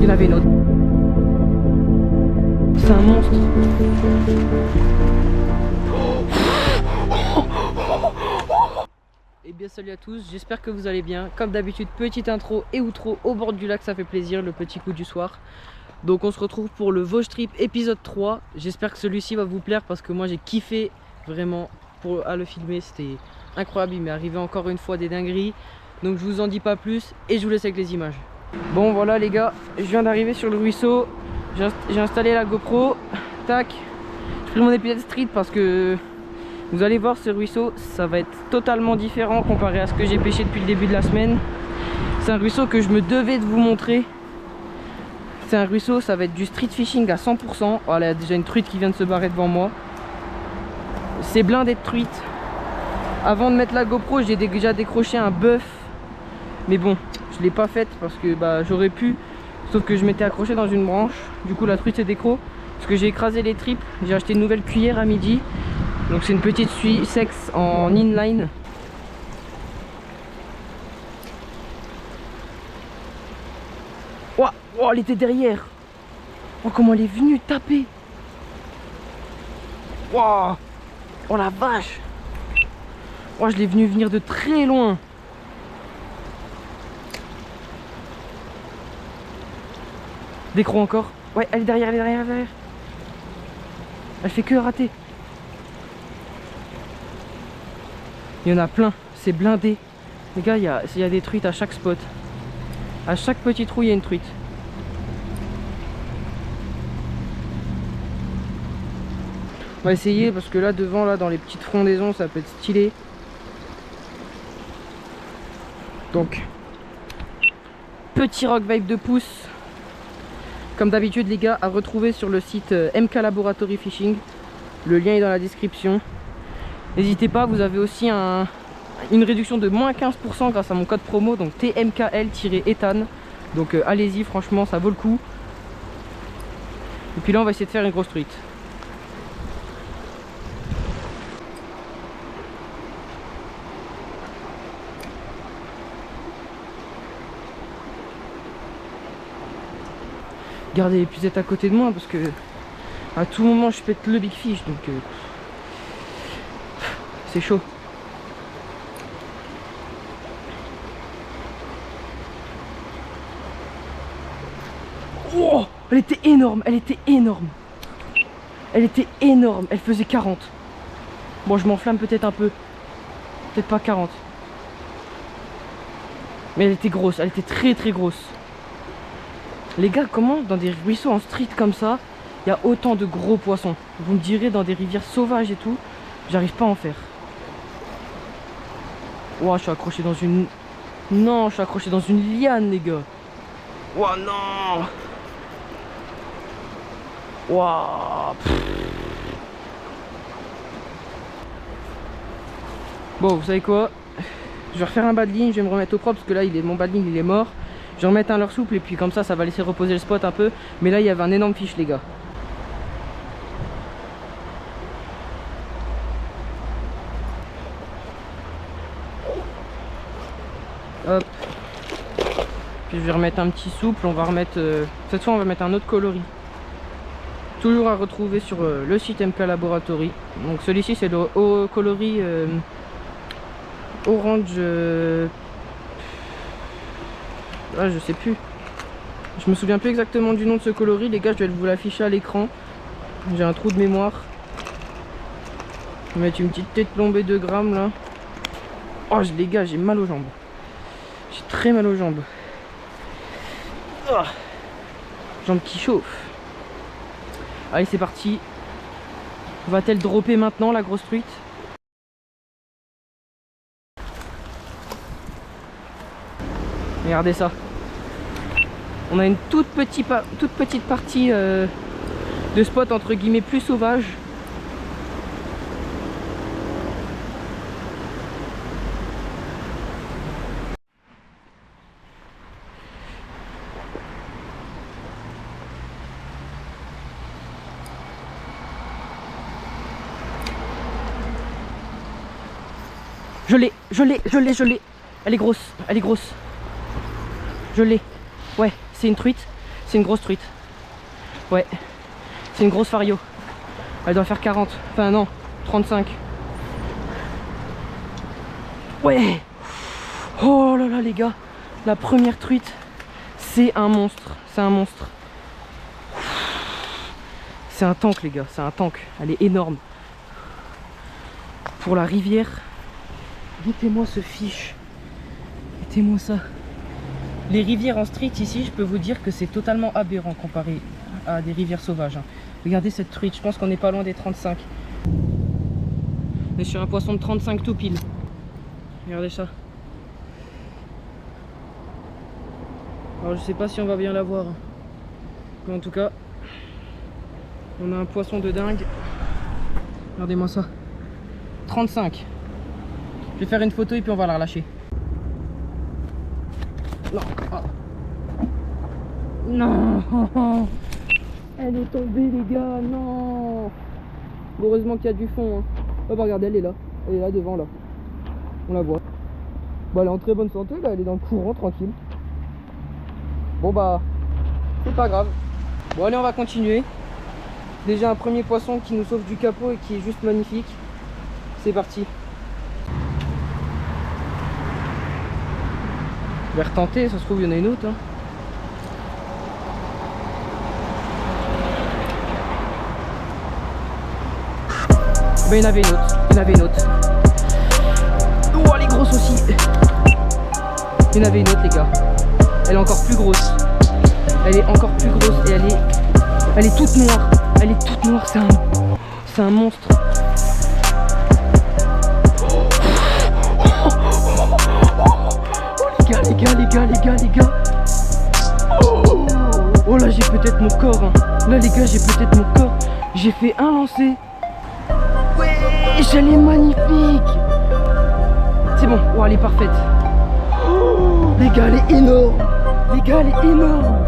y en avait une autre. C'est un monstre. Et bien salut à tous, j'espère que vous allez bien. Comme d'habitude, petite intro et outro au bord du lac, ça fait plaisir, le petit coup du soir. Donc on se retrouve pour le Vosges Trip épisode 3. J'espère que celui-ci va vous plaire parce que moi j'ai kiffé vraiment à le filmer, c'était incroyable. Il m'est arrivé encore une fois des dingueries. Donc je vous en dis pas plus et je vous laisse avec les images. Bon voilà les gars, je viens d'arriver sur le ruisseau. J'ai installé la GoPro. Tac, j'ai pris mon épisode street parce que vous allez voir, ce ruisseau ça va être totalement différent comparé à ce que j'ai pêché depuis le début de la semaine. C'est un ruisseau que je me devais de vous montrer. C'est un ruisseau, ça va être du street fishing à 100%. Voilà, il y a déjà une truite qui vient de se barrer devant moi. C'est blindé de truites. Avant de mettre la GoPro, j'ai déjà décroché un bœuf. Mais bon, je l'ai pas faite parce que j'aurais pu. Sauf que je m'étais accroché dans une branche. Du coup la truite s'est décro. Parce que j'ai écrasé les tripes. J'ai acheté une nouvelle cuillère à midi. Donc c'est une petite sexe en inline. Oh, elle était derrière. Oh, comment elle est venue taper. Wow. Oh la vache. Oh, je l'ai venir de très loin. Décro encore. Ouais, elle est derrière, elle est derrière, elle est derrière. Elle fait que rater. Il y en a plein, c'est blindé. Les gars, il y a des truites à chaque spot. À chaque petit trou, il y a une truite. On va essayer parce que là devant, là dans les petites frondaisons, ça peut être stylé. Donc, petit rock vibe de pouce. Comme d'habitude les gars, à retrouver sur le site MK Laboratory Fishing. Le lien est dans la description. N'hésitez pas, vous avez aussi une réduction de moins 15% grâce à mon code promo, donc TMKL-Ethan. Donc allez-y, franchement ça vaut le coup. Et puis là on va essayer de faire une grosse truite. Gardez les pucettes à côté de moi parce que à tout moment je pète le big fish, donc c'est chaud. Oh, elle était énorme, elle était énorme. Elle était énorme, elle faisait 40. Bon, je m'enflamme peut-être un peu. Peut-être pas 40. Mais elle était grosse, elle était très très grosse. Les gars, comment dans des ruisseaux en street comme ça, il y a autant de gros poissons? Vous me direz, dans des rivières sauvages et tout, j'arrive pas à en faire. Ouah, je suis accroché dans une... Non, je suis accroché dans une liane, les gars. Ouah, non. Ouah. Bon, vous savez quoi? Je vais refaire un bad line, je vais me remettre au propre parce que là, mon bad line, il est mort. Je vais remettre un leurre souple et puis comme ça va laisser reposer le spot un peu. Mais là il y avait un énorme fiche les gars. Hop. Puis je vais remettre un petit souple. On va remettre... cette fois on va mettre un autre coloris. Toujours à retrouver sur le site MK Laboratory. Donc celui-ci c'est le coloris orange... Ah, je sais plus. Je me souviens plus exactement du nom de ce coloris, les gars, je vais vous l'afficher à l'écran. J'ai un trou de mémoire. Je vais mettre une petite tête plombée de grammes là. Oh, les gars, j'ai mal aux jambes. J'ai très mal aux jambes. Oh, jambes qui chauffent. Allez, c'est parti. Va-t-elle dropper maintenant la grosse truite? Regardez ça. On a une toute petite partie de spot entre guillemets plus sauvage. Je l'ai. Elle est grosse, Je l'ai. Ouais, c'est une truite. C'est une grosse truite. Ouais. C'est une grosse fario. Elle doit faire 40. Enfin non, 35. Ouais. Oh là là les gars. La première truite. C'est un monstre. C'est un monstre. C'est un tank les gars. C'est un tank. Elle est énorme. Pour la rivière. Goûtez-moi ce fiche. Goûtez-moi ça. Les rivières en street ici, je peux vous dire que c'est totalement aberrant comparé à des rivières sauvages. Hein. Regardez cette truite, je pense qu'on n'est pas loin des 35. On est sur un poisson de 35 tout pile. Regardez ça. Alors je sais pas si on va bien la voir. Mais en tout cas, on a un poisson de dingue. Regardez-moi ça. 35. Je vais faire une photo et puis on va la relâcher. Non. Ah. Non. Elle est tombée les gars, non. Heureusement qu'il y a du fond. Hein. Oh bah regardez, elle est là devant là. On la voit. Bah elle est en très bonne santé là, elle est dans le courant tranquille. Bon bah c'est pas grave. Bon allez on va continuer. Déjà un premier poisson qui nous sauve du capot et qui est juste magnifique. C'est parti. Je vais retenter, ça se trouve il y en a une autre. Hein. Ben il y en avait une autre, il y en avait une autre. Oh elle est grosse aussi. Il y en avait une autre les gars. Elle est encore plus grosse. Elle est encore plus grosse et elle est toute noire. Elle est toute noire, c'est un monstre. Les gars. Oh là j'ai peut-être mon corps. Hein. Là les gars j'ai peut-être mon corps. J'ai fait un lancer. Ouais, elle est magnifique. C'est bon, oh, elle est parfaite. Oh, les gars elle est énorme. Les gars elle est énorme.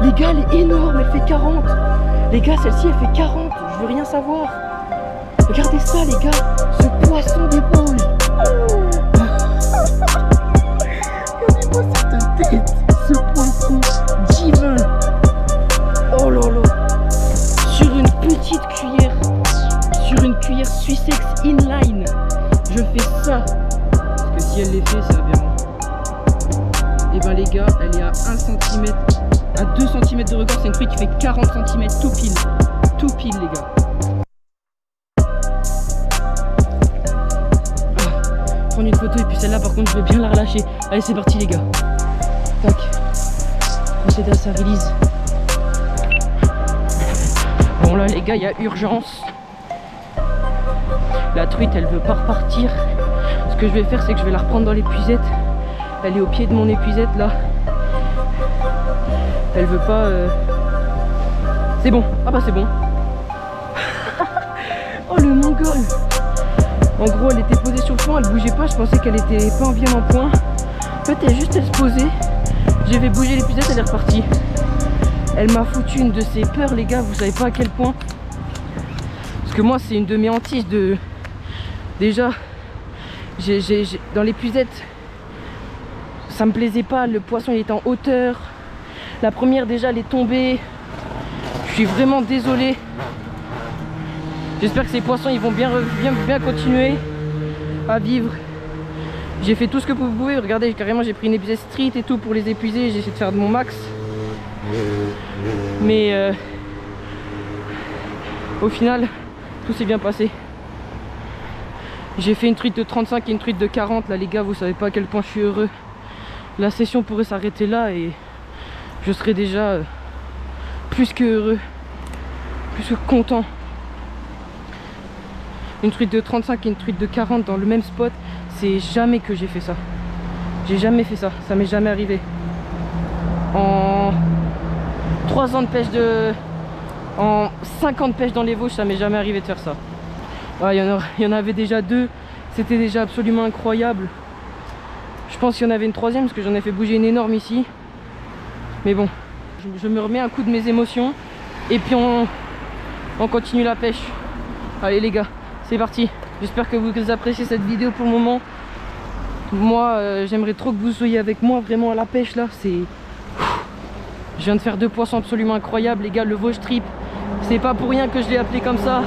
Les gars elle est énorme, elle fait 40. Les gars celle-ci elle fait 40. Je veux rien savoir. Regardez ça les gars. Ce poisson d'épaule. Regardez-moi cette tête. Ce poisson divin. Oh là là. Sur une petite cuillère. Sur une cuillère Sussex inline. Je fais ça. Parce que si elle les fait, c'est aberrant. Et ben les gars, elle est à 1 cm. À 2 cm de regard, c'est une truite qui fait 40 cm tout pile. Tout pile les gars. Prendre une photo et puis celle-là par contre je vais bien la relâcher. Allez c'est parti les gars. Tac. Procéder à sa release. Bon là les gars il y a urgence. La truite elle veut pas repartir. Ce que je vais faire c'est que je vais la reprendre dans l'épuisette. Elle est au pied de mon épuisette là. Elle veut pas C'est bon. Ah bah c'est bon. Oh le mongol. En gros elle était posée sur le fond, elle bougeait pas, je pensais qu'elle était pas bien en point. En fait elle se posait. J'ai fait bouger l'épuisette, elle est repartie. Elle m'a foutu une de ses peurs les gars, vous savez pas à quel point. Parce que moi c'est une de mes hantises de... Déjà, dans l'épuisette, ça me plaisait pas, le poisson il était en hauteur. La première déjà elle est tombée. Je suis vraiment désolé. J'espère que ces poissons ils vont bien continuer à vivre. J'ai fait tout ce que vous pouvez. Regardez, carrément j'ai pris une épuisette street et tout pour les épuiser. J'ai essayé de faire de mon max. Mais au final, tout s'est bien passé. J'ai fait une truite de 35 et une truite de 40. Là les gars, vous savez pas à quel point je suis heureux. La session pourrait s'arrêter là et je serais déjà plus que heureux. Plus que content. Une truite de 35 et une truite de 40 dans le même spot, c'est jamais que j'ai fait ça. J'ai jamais fait ça, ça m'est jamais arrivé. En 3 ans de pêche en 50 pêches dans les Vosges, ça m'est jamais arrivé de faire ça. Ah, il y en avait déjà 2, c'était déjà absolument incroyable. Je pense qu'il y en avait une 3e parce que j'en ai fait bouger une énorme ici. Mais bon, je me remets un coup de mes émotions et puis on continue la pêche. Allez les gars. C'est parti, j'espère que vous appréciez cette vidéo pour le moment. Moi j'aimerais trop que vous soyez avec moi vraiment à la pêche là. Je viens de faire 2 poissons absolument incroyables, les gars, le Vosges Trip. C'est pas pour rien que je l'ai appelé comme ça.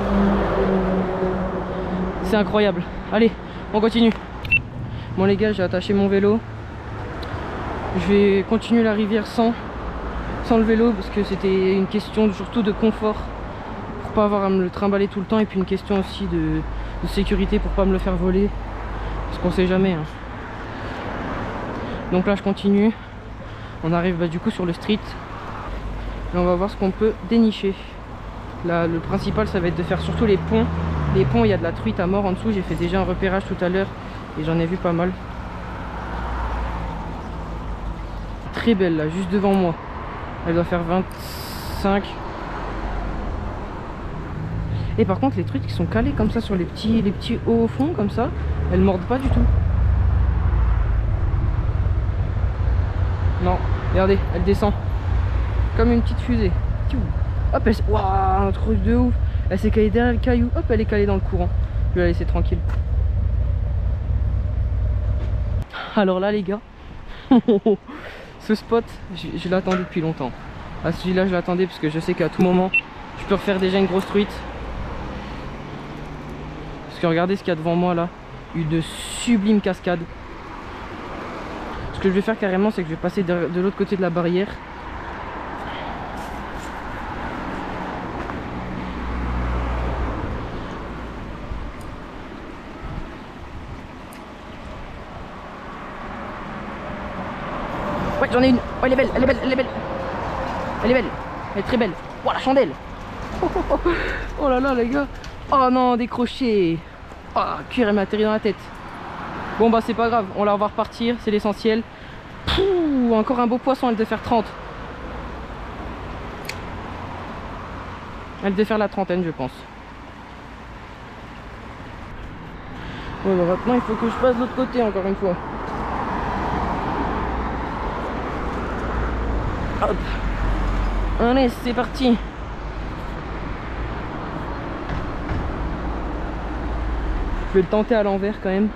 C'est incroyable. Allez, on continue. Bon les gars, j'ai attaché mon vélo. Je vais continuer la rivière sans le vélo parce que c'était une question surtout de confort pour pas avoir à me le trimballer tout le temps, et puis une question aussi de sécurité pour pas me le faire voler parce qu'on sait jamais hein. Donc là je continue, on arrive du coup sur le street et on va voir ce qu'on peut dénicher. Là le principal ça va être de faire surtout les ponts. Les ponts, il y a de la truite à mort en dessous, j'ai fait déjà un repérage tout à l'heure et j'en ai vu pas mal. Très belle là, juste devant moi. Elle doit faire 25. Et par contre les truites qui sont calées comme ça sur les petits hauts au fond comme ça, elles mordent pas du tout. Non, regardez, elle descend comme une petite fusée. Hop, elle... Waouh, un truc de ouf. Elle s'est calée derrière le caillou, hop, elle est calée dans le courant. Je vais la laisser tranquille. Alors là les gars, ce spot, je l'attendais depuis longtemps. À celui-là je l'attendais parce que je sais qu'à tout moment je peux refaire déjà une grosse truite. Parce que regardez ce qu'il y a devant moi là, une sublime cascade. Ce que je vais faire carrément, c'est que je vais passer de l'autre côté de la barrière. Ouais, j'en ai une. Oh, elle est belle, elle est belle, elle est belle. Elle est belle, elle est très belle. Oh, la chandelle. Oh là là les gars. Oh non, décroché. Oh, cuir, elle m'a atterri dans la tête. Bon bah c'est pas grave, on la va repartir, c'est l'essentiel. Encore un beau poisson, elle devait faire 30. Elle devait faire la trentaine je pense. Bon bah maintenant il faut que je passe de l'autre côté encore une fois. Hop. Allez, c'est parti. Je vais le tenter à l'envers quand même.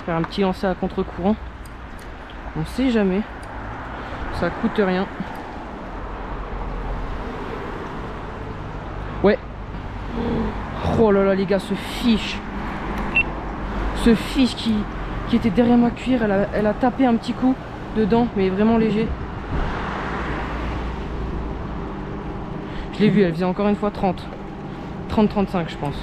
Faire un petit lancer à contre-courant. On sait jamais. Ça coûte rien. Ouais. Oh là là les gars, ce fiche. Ce fiche qui était derrière ma cuillère, elle a tapé un petit coup dedans, mais vraiment léger. Je l'ai vu, elle faisait encore une fois 30. 30-35 je pense.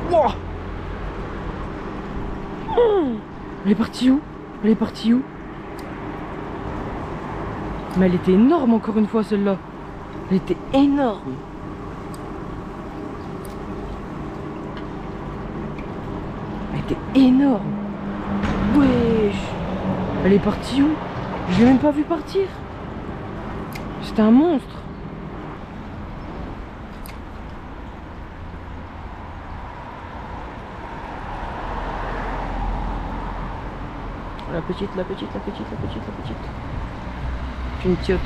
Wow. Elle est partie où? Elle est partie où? Mais elle était énorme encore une fois celle-là. Elle était énorme. Elle était énorme. Wesh. Elle est partie où? Je l'ai même pas vu partir. C'était un monstre. La petite. Une ptiote.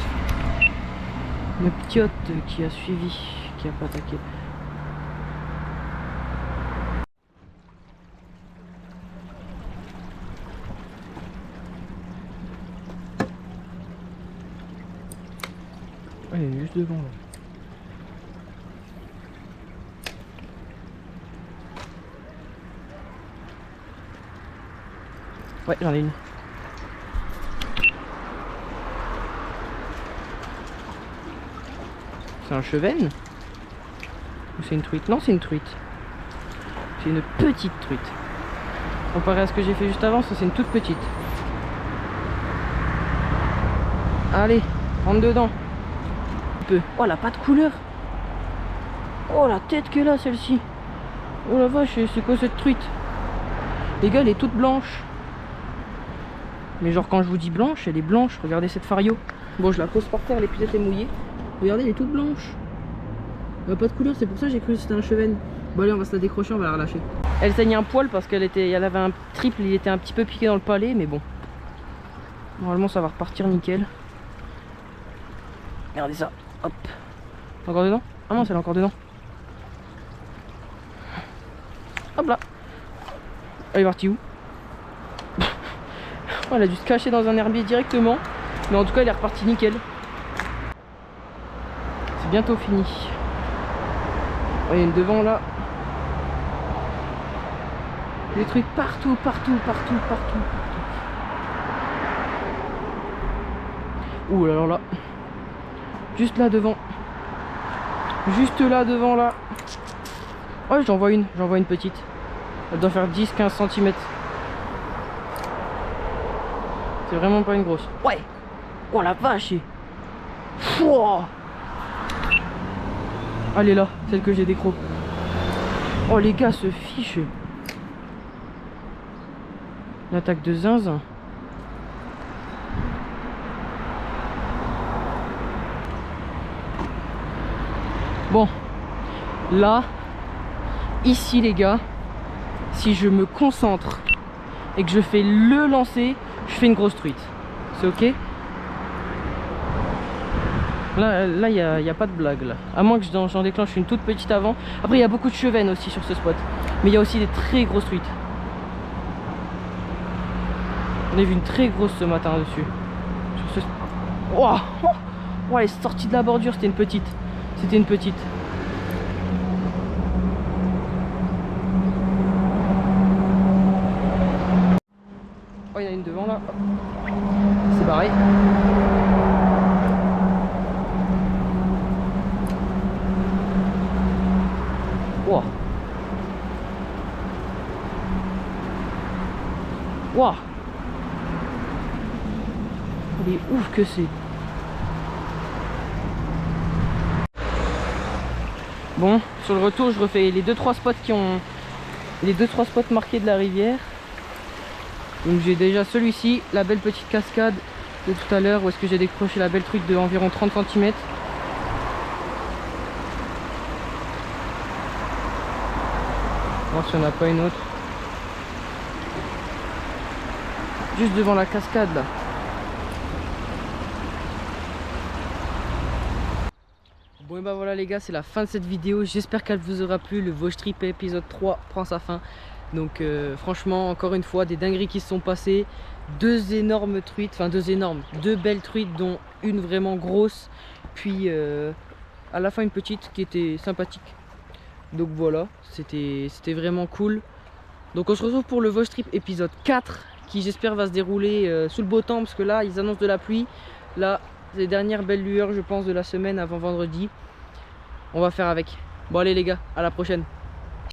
Une ptiote qui a suivi, qui a pas attaqué. Elle est juste devant là. Ouais, j'en ai une. C'est un chevenne? Ou c'est une truite? Non, c'est une truite. C'est une petite truite. Comparé à ce que j'ai fait juste avant, ça c'est une toute petite. Allez, rentre dedans. Un peu. Oh, elle a pas de couleur. Oh, la tête qu'elle a celle-ci. Oh la vache, c'est quoi cette truite? Les gars, elle est toute blanche. Mais genre quand je vous dis blanche, elle est blanche. Regardez cette fario. Bon, je la pose par terre, l'épuisette est mouillée. Regardez, elle est toute blanche. Elle a pas de couleur, c'est pour ça que j'ai cru que c'était un chevenne. Bon allez, on va se la décrocher, on va la relâcher. Elle saigne un poil parce qu'elle avait un triple, il était un petit peu piqué dans le palais, mais bon. Normalement ça va repartir nickel. Regardez ça, hop. Encore dedans? Ah mince, elle est encore dedans. Hop là. Elle est partie où? Oh, elle a dû se cacher dans un herbier directement. Mais en tout cas, elle est repartie nickel. C'est bientôt fini. Oh, il y a une devant là. Des trucs partout, partout, partout, partout, partout. Ouh là là là. Juste là devant. Juste là devant là. Oh, j'en vois une petite. Elle doit faire 10-15 cm. C'est vraiment pas une grosse. Ouais. Oh la vache. Pouah. Elle est là, celle que j'ai décro. Oh les gars se fichent. L'attaque de zinzin. Bon, là, ici les gars, si je me concentre et que je fais le lancer, je fais une grosse truite. C'est ok? Là, il n'y a pas de blague là. À moins que j'en déclenche une toute petite avant. Après, il y a beaucoup de chevennes aussi sur ce spot. Mais il y a aussi des très grosses truites. On a vu une très grosse ce matin dessus. Sur ce... Oh, oh, elle est sortie de la bordure, c'était une petite. C'était une petite. Oh, il y en a une devant là. C'est pareil. Wow. Wow. Elle est ouf que c'est. Bon, sur le retour, je refais les 2-3 spots qui ont les 2-3 spots marqués de la rivière. Donc j'ai déjà celui-ci, la belle petite cascade de tout à l'heure où est-ce que j'ai décroché la belle truite de environ 30 cm. Voir si on n'a pas une autre. Juste devant la cascade là. Bon et bah voilà les gars, c'est la fin de cette vidéo. J'espère qu'elle vous aura plu. Le Vosges Trip épisode 3 prend sa fin. Donc franchement, encore une fois, des dingueries qui se sont passées. Deux énormes truites, enfin deux belles truites, dont une vraiment grosse. Puis à la fin une petite qui était sympathique. Donc voilà, c'était vraiment cool. Donc on se retrouve pour le Vosges Trip épisode 4, qui j'espère va se dérouler sous le beau temps, parce que là ils annoncent de la pluie. Là, les dernières belles lueurs je pense de la semaine avant vendredi. On va faire avec. Bon allez les gars, à la prochaine.